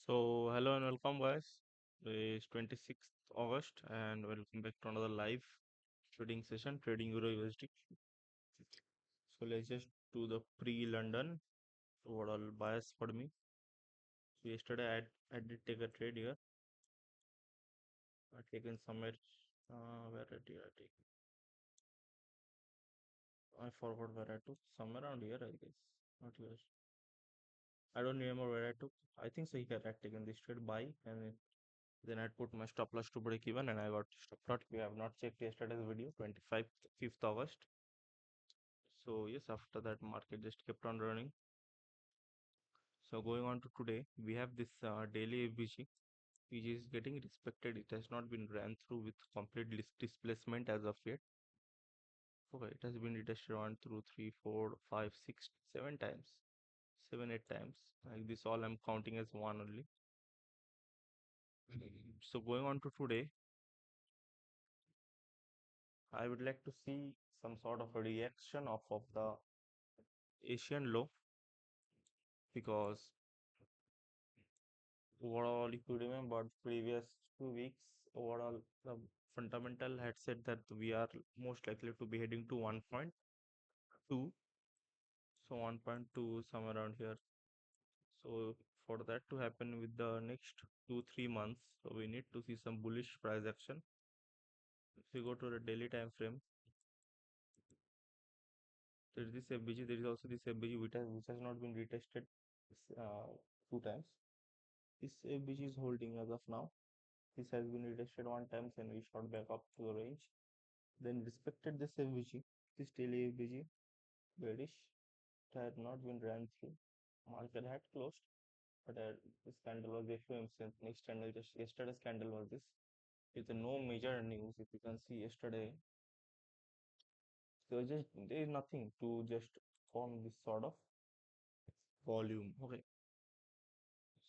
So, hello and welcome, guys. Today is 26th August, and welcome back to another live trading session, trading Euro USD. So, let's just do the pre-London overall bias for me. So, yesterday I did take a trade here. I taken somewhere. Where did I take? I forgot where I took. Somewhere around here, I guess. Not here. I don't remember where I took. I think so. Here I had taken this trade buy, and then I put my stop loss to break even, and I got stop loss. We have not checked yesterday's video, 5th August. So yes, after that market just kept on running. So going on to today, we have this daily FBG, which is getting respected. It has not been ran through with complete displacement as of yet. Okay, it has been retested 1, 2, 3, 4, 5, 6, 7 times, 7, 8 times. Like this, all I'm counting as one only. So going on to today, I would like to see some sort of a reaction of the Asian low, because overall, if you remember previous 2 weeks, overall the fundamental had said that we are most likely to be heading to 1.2. So 1.2 somewhere around here. So for that to happen with the next 2-3 months, so we need to see some bullish price action. If you go to the daily time frame, there is this FBG, there is also this FBG which has not been retested uh, 2 times. This FBG is holding as of now. This has been retested 1 time and we shot back up to the range. Then respected this FBG, this daily FBG, bearish. It had not been ran through. Market had closed, but this candle was FOMC. Next candle, just yesterday's candle was this. With no major news, if you can see yesterday, so just there is nothing to just form this sort of volume. Okay,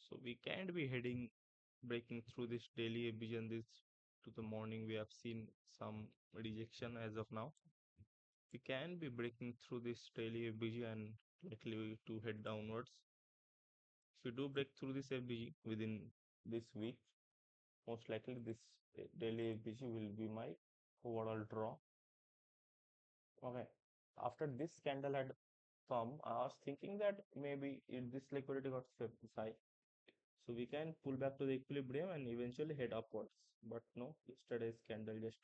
so we can't be heading breaking through this daily FBG and this to the morning. We have seen some rejection as of now. We can be breaking through this daily FBG and likely to head downwards. If we do break through this FBG within this week, most likely this daily FBG will be my overall draw. Okay. After this candle had come, I was thinking that maybe if this liquidity got swept this high, so we can pull back to the equilibrium and eventually head upwards. But no, yesterday's candle just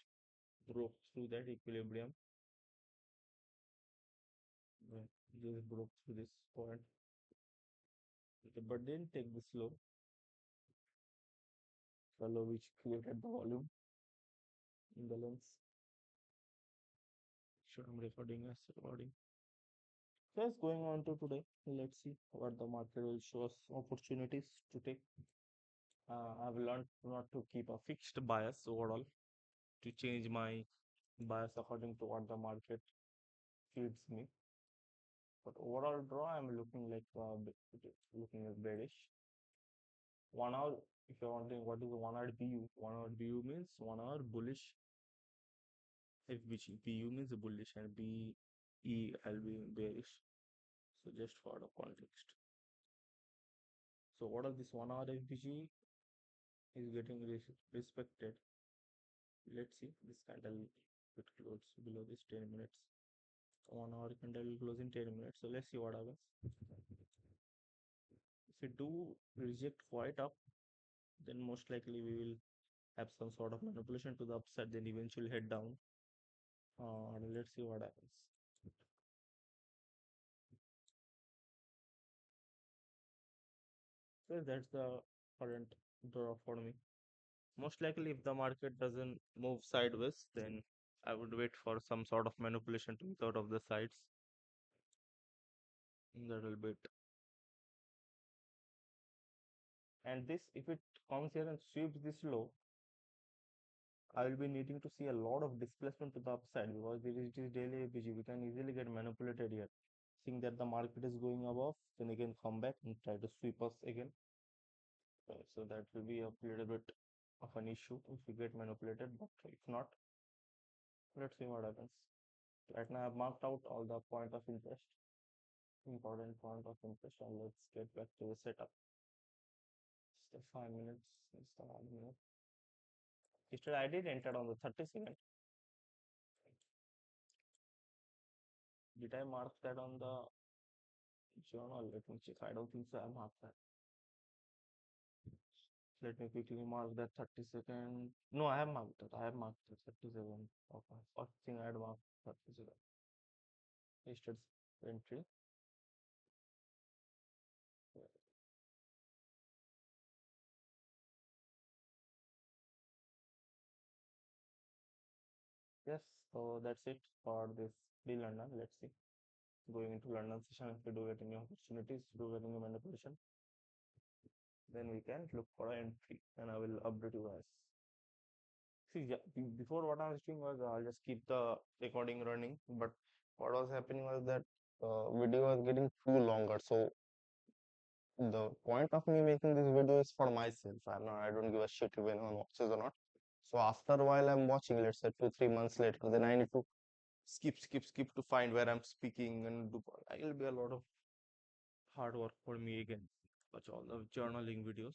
broke through that equilibrium. Just broke through this point. Okay, but didn't take this low, the low which created the volume imbalance. Sure, I'm recording as recording. So yes, going on to today, let's see what the market will show us opportunities to take. I've learned not to keep a fixed bias overall, to change my bias according to what the market feeds me. But overall draw, I'm looking like looking at bearish. 1 hour, if you're wondering what is the 1 hour BU, 1 hour BU means 1 hour bullish FBG. BU means bullish and BE will be bearish. So just for the context. So what of this 1 hour FBG is getting respected. Let's see, this candle will close below this 10 minutes. 1 hour candle will close in 10 minutes. So let's see what happens. If we do reject quite up, then most likely we will have some sort of manipulation to the upside, then eventually head down. Let's see what happens. So that's the current draw for me. Most likely, if the market doesn't move sideways, then I would wait for some sort of manipulation to be out of the sides. That will be it. And this, if it comes here and sweeps this low, I will be needing to see a lot of displacement to the upside, because it is daily APG. We can easily get manipulated here. Seeing that the market is going above, then again come back and try to sweep us again. So that will be a little bit of an issue if we get manipulated, but if not, let's see what happens. Right now I've marked out all the point of interest, important point of interest, and let's get back to the setup. The 5 minutes is the 1 minute. Yesterday I did enter on the 32nd. Did I mark that on the journal? Let me check. I don't think so. I marked that. Let me quickly mark that 32nd. No, I have marked that. I have marked that 37. Okay. First thing I had marked 37. Yesterday's entry. Yes, so that's it for this pre-London. Let's see. Going into London session, if we do get any opportunities, do get any manipulation, then we can look for an entry and I will update you guys. See, yeah, before what I was doing was I'll just keep the recording running, but what was happening was that video was getting too longer. So the point of me making this video is for myself. I don't give a shit if anyone watches or not. So after a while I'm watching, let's say 2-3 months later, then I need to skip to find where I'm speaking and do. It'll be a lot of hard work for me again. Watch all the journaling videos.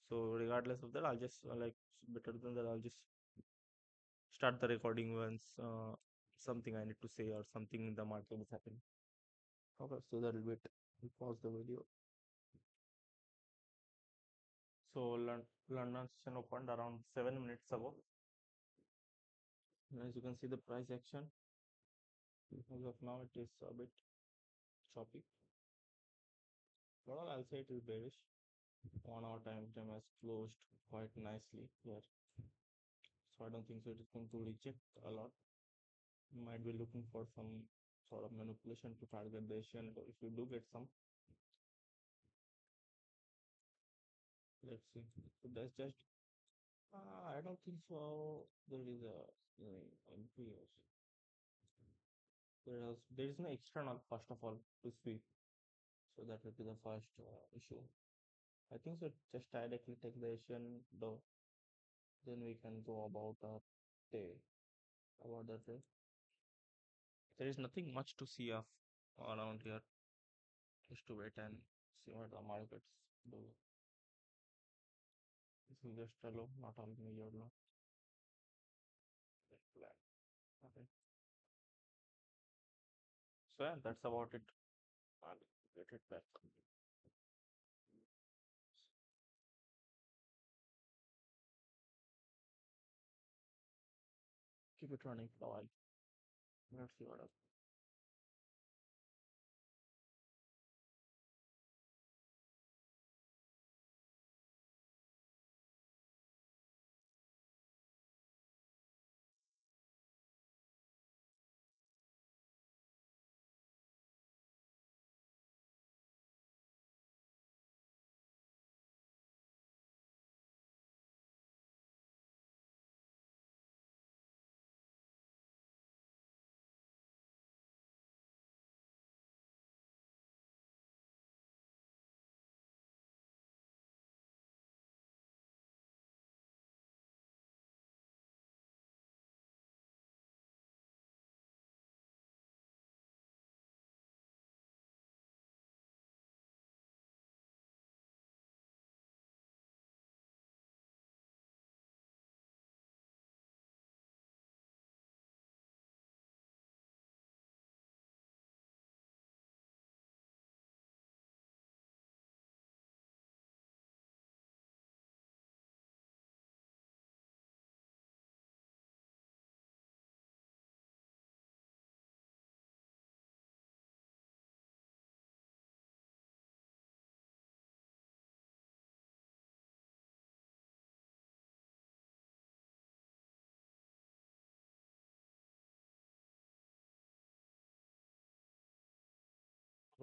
So regardless of that, I'll just better than that. I'll just start the recording once something I need to say or something in the market is happening. Okay, so that'll be it. I'll pause the video. So London session opened around 7 minutes ago. And as you can see, the price action as of now it is a bit choppy. But I'll say it is bearish. 1 hour time frame has closed quite nicely here. So I don't think so it is going to reject a lot. You might be looking for some sort of manipulation to target the Asian. If you do get some, let's see. So that's just I don't think so. There is a MP also. There is no external first of all to sweep. So that will be the first issue. I think so. Just directly take the Asian though. Then we can go about our day. About that day. There is nothing much to see of around here. Just to wait and see what the markets do. This is just a low, not a major low. Flat. Okay. So yeah, that's about it. I'll get it back. Keep it running for a while. Let's see what happens.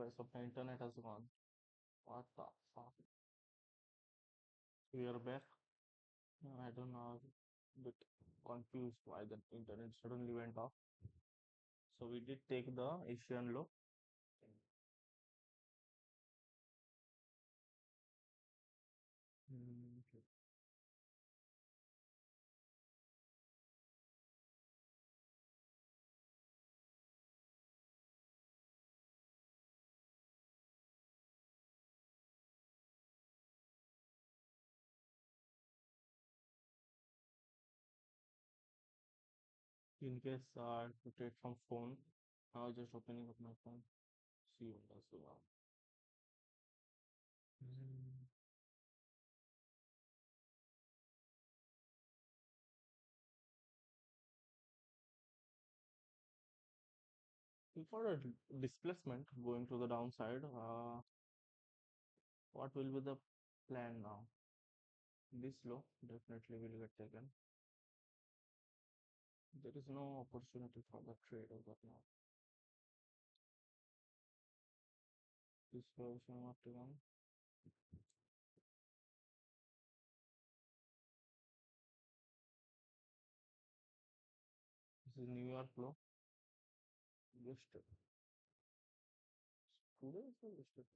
Okay, so my internet has gone. What the fuck? We are back. I don't know. A bit confused why the internet suddenly went off. So we did take the Asian low. Okay. In case to take from phone, I was just opening up my phone. See what does the For a displacement going to the downside, what will be the plan now? This low definitely will get taken. There is no opportunity for the trade over now. This version of the one. This is New York low. Just today is the yesterday.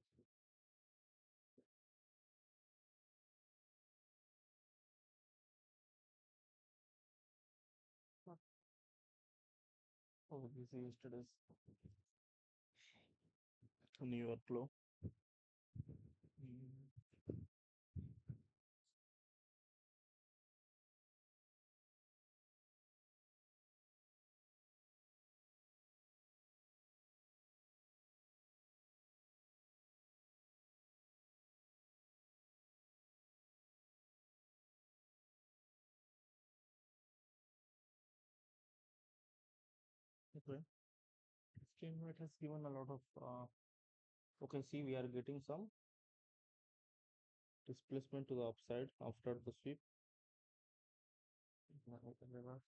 Oh, this is yesterday's New York low. Mm, okay. 15 minute has given a lot of okay, see, we are getting some displacement to the upside after the sweep. Just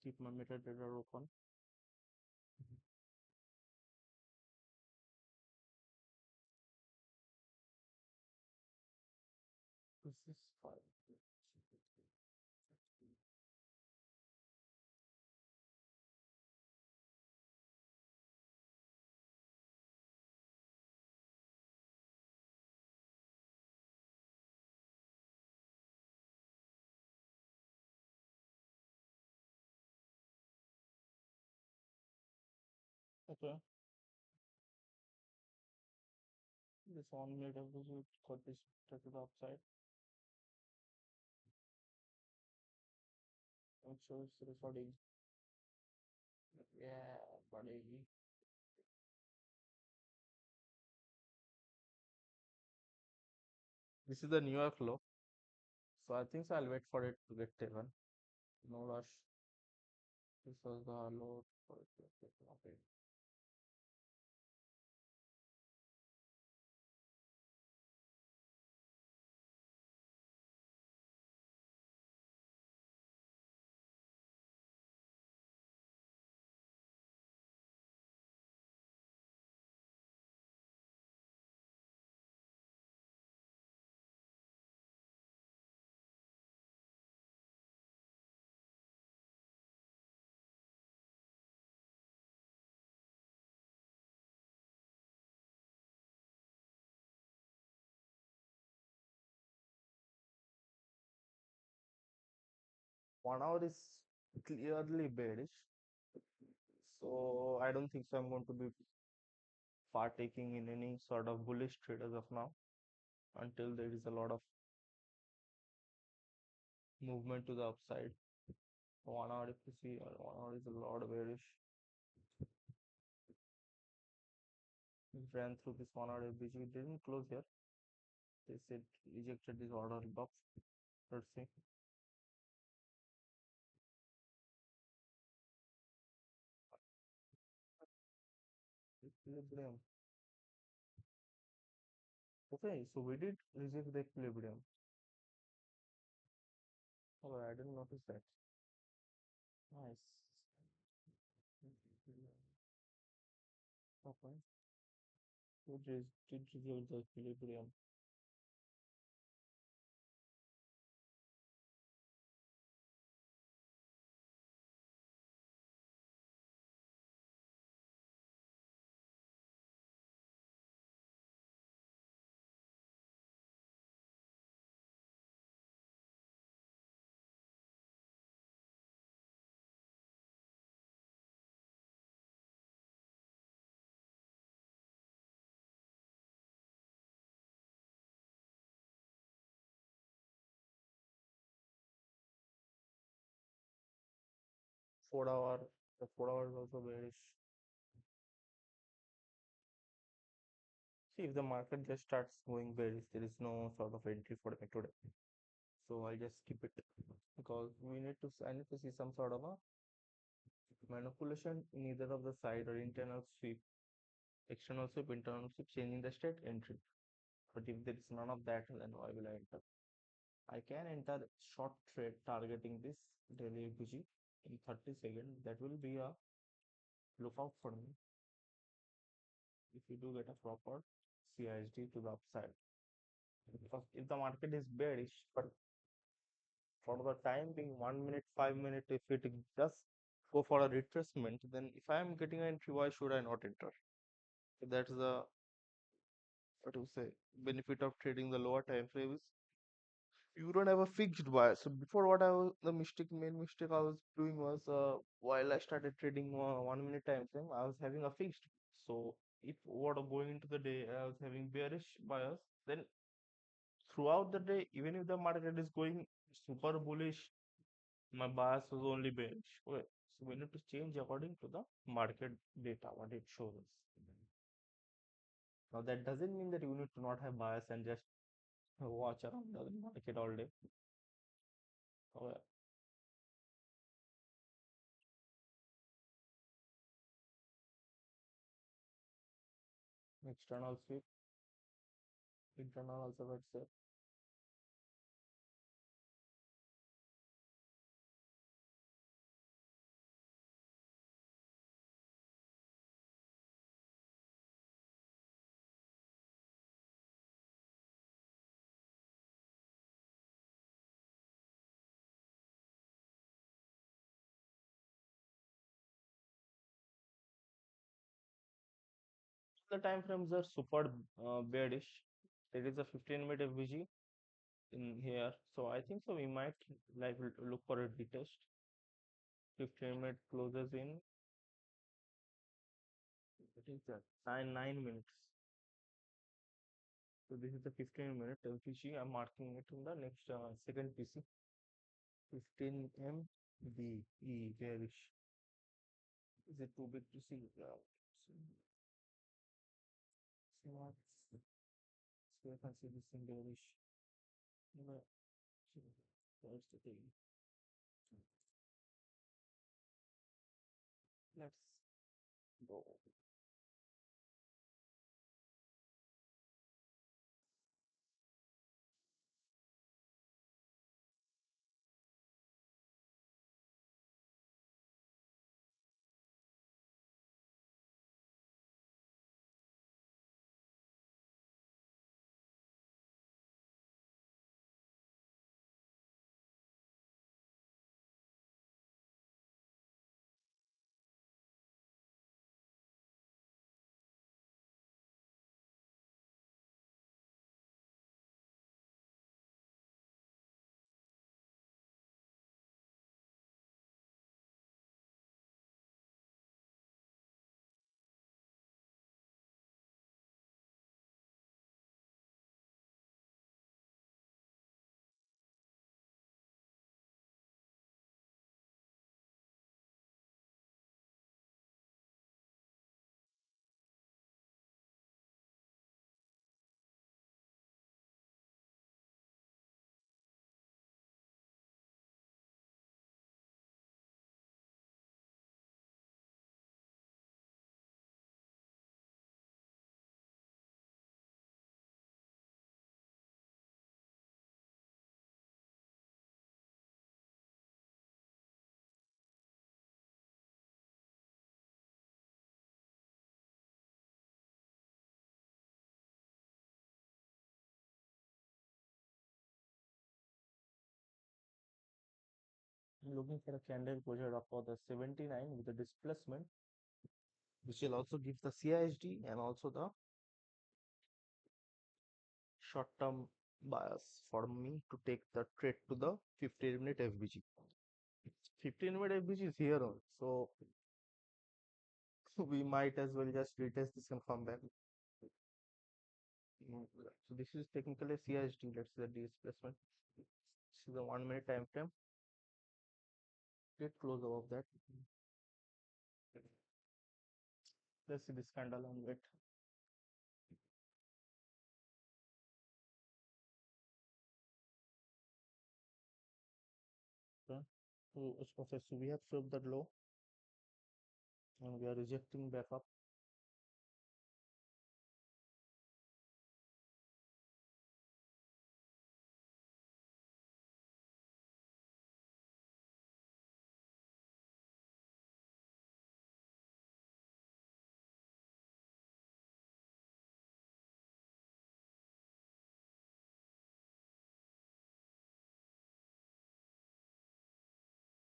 keep my metadata open. This is fine. Okay. This 1 minute episode got this to the upside. Make sure it's recording. Yeah, buddy. This is the New York low. So I think so I'll wait for it to get taken. No rush. This was the low for it to get taken. Okay. One hour is clearly bearish. So I don't think so I'm going to be partaking in any sort of bullish trade as of now until there is a lot of movement to the upside. 1 hour if you see, 1 hour is a lot bearish. It ran through this 1 hour FBG. It didn't close here. They said rejected this order box. Let's see. Equilibrium. Okay, so we did reject the equilibrium. Oh, I didn't notice that. Nice. Okay. We did reject the equilibrium. 4 hour, the 4 hour is also bearish. See, if the market just starts going bearish, there is no sort of entry for me today. So I'll just skip it because I need to see some sort of a manipulation in either of the side or internal sweep, external sweep, internal sweep, changing the state entry. But if there is none of that, then why will I enter? I can enter short trade targeting this daily FBG in 30 seconds. That will be a lookout for me if you do get a proper CISD to the upside. Because if the market is bearish, but for the time being 1 minute, 5 minutes, if it just go for a retracement, then if I am getting an entry, why should I not enter? So that's the, what to say, benefit of trading the lower time frames. You don't have a fixed buy. So before, what I was the main mistake I was doing was, while I started trading 1 minute time frame, I was having a fixed. So if what going into the day I was having bearish bias, then throughout the day, even if the market is going super bullish, my bias was only bearish. Okay. So we need to change according to the market data, what it shows us. Now that doesn't mean that you need to not have bias and just watch around the market all day. Okay. External sweep, internal also let's say. The time frames are super bearish. There is a 15-minute FBG in here, so I think so we might like look for a retest. 15-minute closes in, what is that, 9 minutes. So this is the 15-minute FBG. I'm marking it in the next second PC. 15 MBE bearish. Is it too big to see? So what? So I can see this in bearish. No, so that's the thing. Let's go. I'm looking for a candle closure up for the 79 with the displacement, which will also give the CISD and also the short-term bias for me to take the trade to the 15-minute FBG. 15-minute FBG is here on, so we might as well just retest this and come back. So this is technically CISD, let's say the displacement. This is the 1 minute time frame. Get close above that. Let's see this candle and wait. Okay. Okay, so we have swept that low and we are rejecting back up.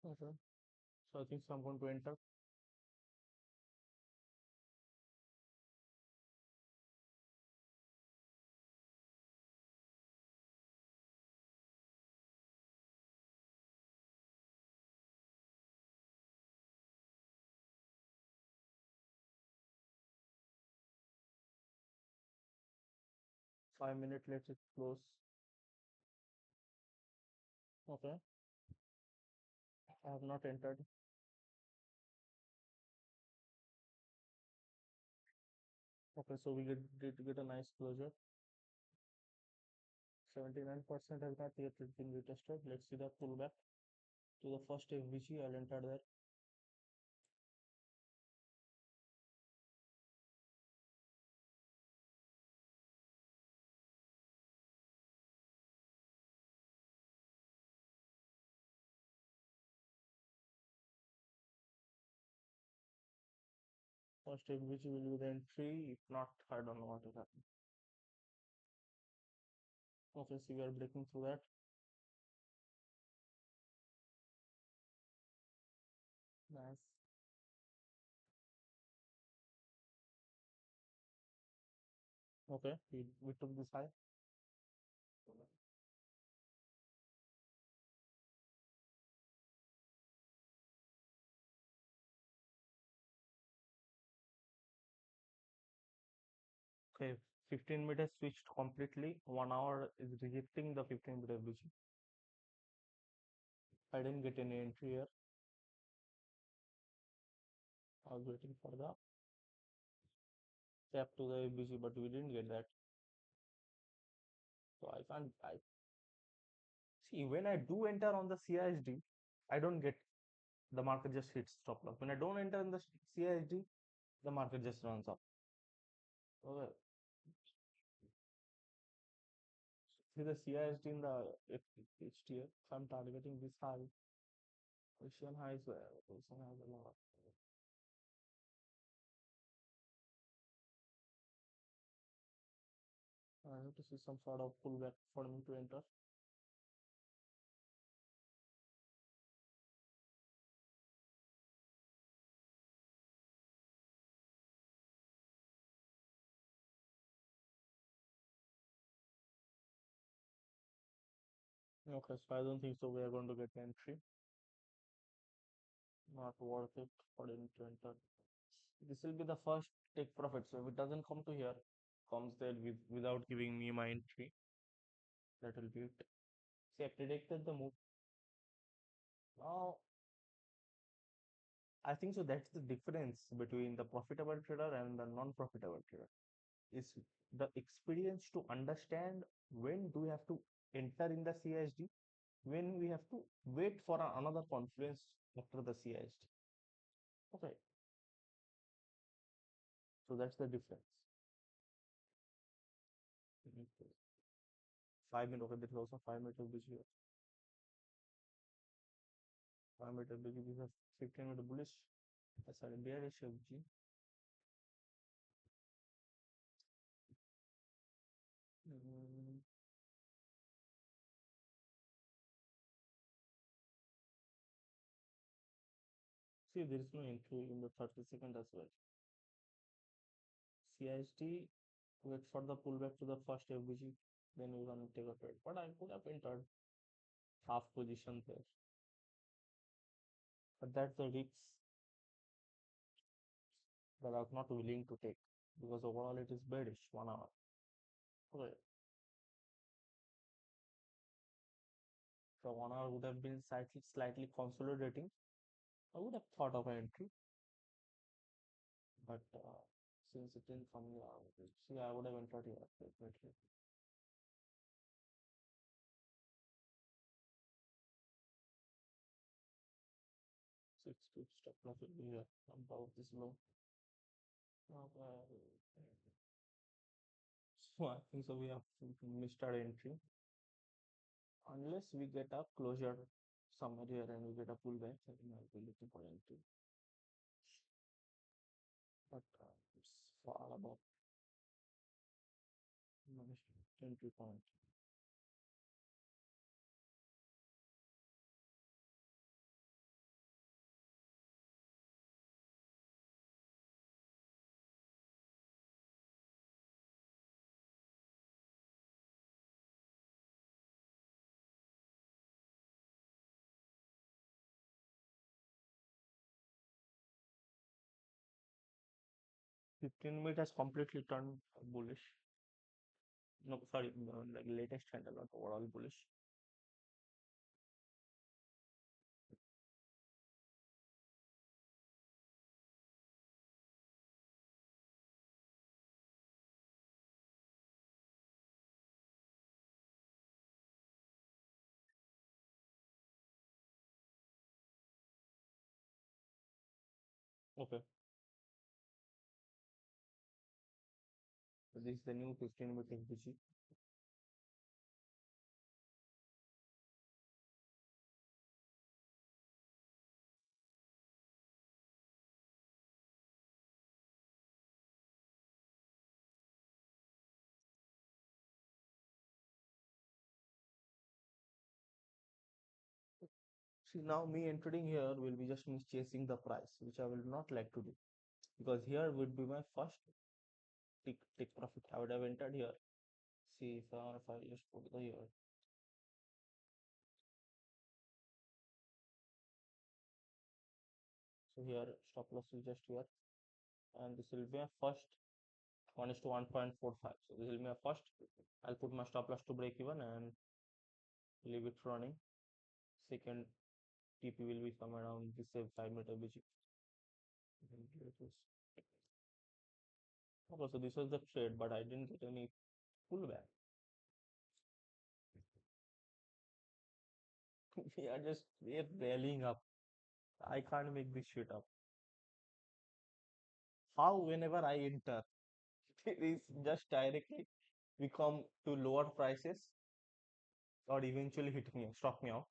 Okay. So I think so I'm going to enter. Five-minute, let it close. Okay. I have not entered. Okay, so we did get a nice closure. 79% has not yet been retested. Let's see the pullback to the first FVG. I'll enter there. First FVG will be the entry. If not, I don't know what will happen. Okay, so we are breaking through that. Nice. Okay, we took this high. Okay, 15-minute switched completely. 1 hour is rejecting the 15-minute FVG. I didn't get any entry here. I was waiting for the tap to the FVG, but we didn't get that. So I can't. I see when I do enter on the CISD, I don't get the market just hits stop loss. When I don't enter in the CISD, the market just runs up. Okay. See the CISD in the HTF. If I'm targeting this high, Asian highs where Asian highs a lot. I have to see some sort of pullback for me to enter. Okay, so I don't think so. We are going to get entry. Not worth it for them to enter. This will be the first take profit. So if it doesn't come to here, comes there without giving me my entry, that will be it. See, I predicted the move. Now, I think so. That's the difference between the profitable trader and the non-profitable trader. Is the experience to understand when do we have to enter in the CISD, when we have to wait for another confluence after the CISD. Okay, so that's the difference. 5 minute, okay, there is also 5 minute which here. 5 minute which is a 15-minute bullish. Sorry, bearish FG. Mm, see, there is no entry in the 30-second as well. CISD, wait for the pullback to the first FBG, then we can take a trade. But I could have entered half position there. But that's the risk that I was not willing to take because overall it is bearish 1 hour. Okay. So 1 hour would have been slightly consolidating. I would have thought of an entry, but since it didn't come here, see, I would have entered here definitely. 6 to stop loss will be here above this low. Okay. So I think so we have missed our entry unless we get a closure somewhere here and we get a pullback. I think I'll be looking for entry, but it's far above minus entry point. 15 minute has completely turned bullish. No, sorry, like latest candle, not overall bullish. Okay, so this is the new 15 minute FBG. See, now me entering here will be just me chasing the price, which I will not like to do because here would be my first take profit. I would have entered here. See if I just put the here. So here stop loss is just here, and this will be my first 1 is to 1.45. So this will be my first. I'll put my stop loss to break even and leave it running. Second TP will be somewhere around this 5 minute FBG. Okay, so this was the trade, but I didn't get any pullback. We are rallying up. I can't make this shit up. How whenever I enter, it is just directly we come to lower prices or eventually hit me, stop me out.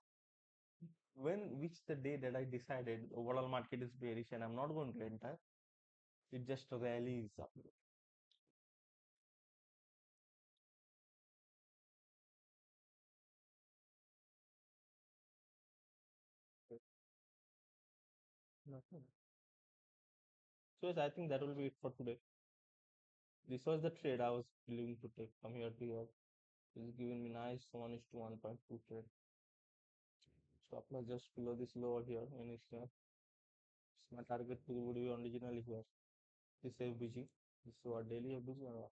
When which the day that I decided the overall market is bearish and I'm not going to enter, it just rallies up. Nothing. So yes, I think that will be it for today. This was the trade I was willing to take from here to here. It's giving me nice 1 is to 1.2 trade. Stop loss just below this lower here and it's my target would be originally here. This FBG. This is our daily FBG or what?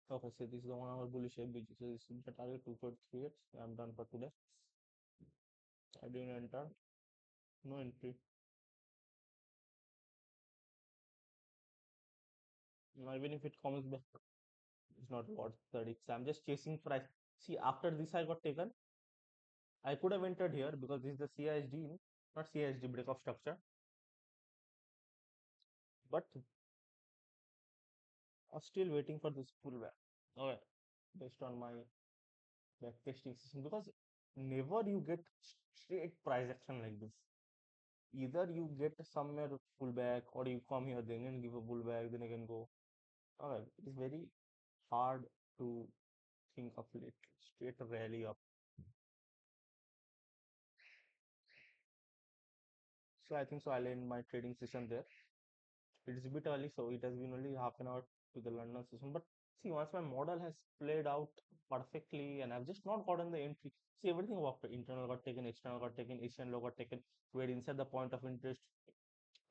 Okay, so this is the 1 hour bullish FBG. So this is the target 2.38. I'm done for today. I didn't enter. No entry. Now even if it comes back, it's not worth the risk. I'm just chasing price. See, after this I got taken. I could have entered here because this is the CISD, not CISD break of structure. But I'm still waiting for this pullback. Okay, based on my backtesting system, because never you get straight price action like this. Either you get somewhere pullback or you come here, then again give a pullback, then again go. Okay, it is very hard to think of it straight rally up. So I think so I'll end my trading session there. It is a bit early, so it has been only half an hour to the London session. But see, once my model has played out perfectly and I've just not gotten the entry. See, everything worked. Internal got taken, external got taken, Asian low got taken. We're inside the point of interest.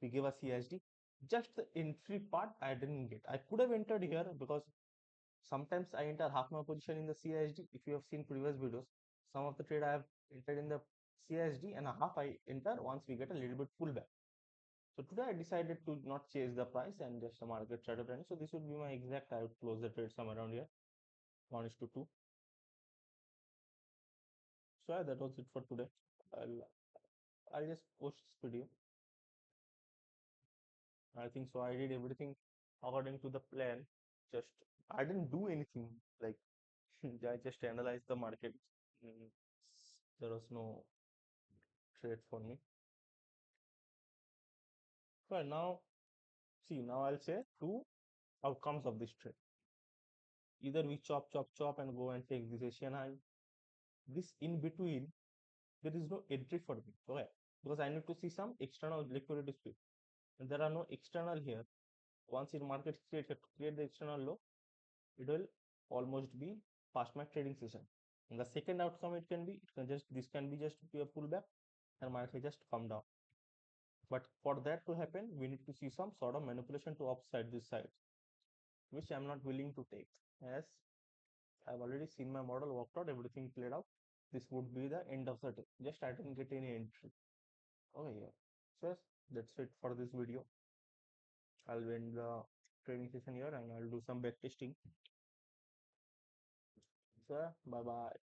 We gave a CSD. Just the entry part I didn't get. I could have entered here because sometimes I enter half my position in the CISD. If you have seen previous videos, some of the trade I have entered in the CISD and a half I enter once we get a little bit pullback. So today I decided to not chase the price and just the market started running. So this would be my exact. I would close the trade somewhere around here, 1:2. So yeah, that was it for today. I'll just post this video. I think so. I did everything according to the plan. Just I didn't do anything like I just analyzed the market. Mm, There was no trade for me. Well, now see, now I'll say two outcomes of this trade. Either we chop, chop, chop and go and take this Asian high. This in between, there is no entry for me. Okay, because I need to see some external liquidity split. And there are no external here. Once in market create the external low, it will almost be past my trading session. And the second outcome it can be, this can be just be a pullback and market just come down. But for that to happen, we need to see some sort of manipulation to upside this side, which I'm not willing to take. As I've already seen my model worked out, everything played out. This would be the end of the day. Just I didn't get any entry. Okay, yeah. So yes, that's it for this video. I'll end the training session here and I'll do some back testing. So yeah, bye bye.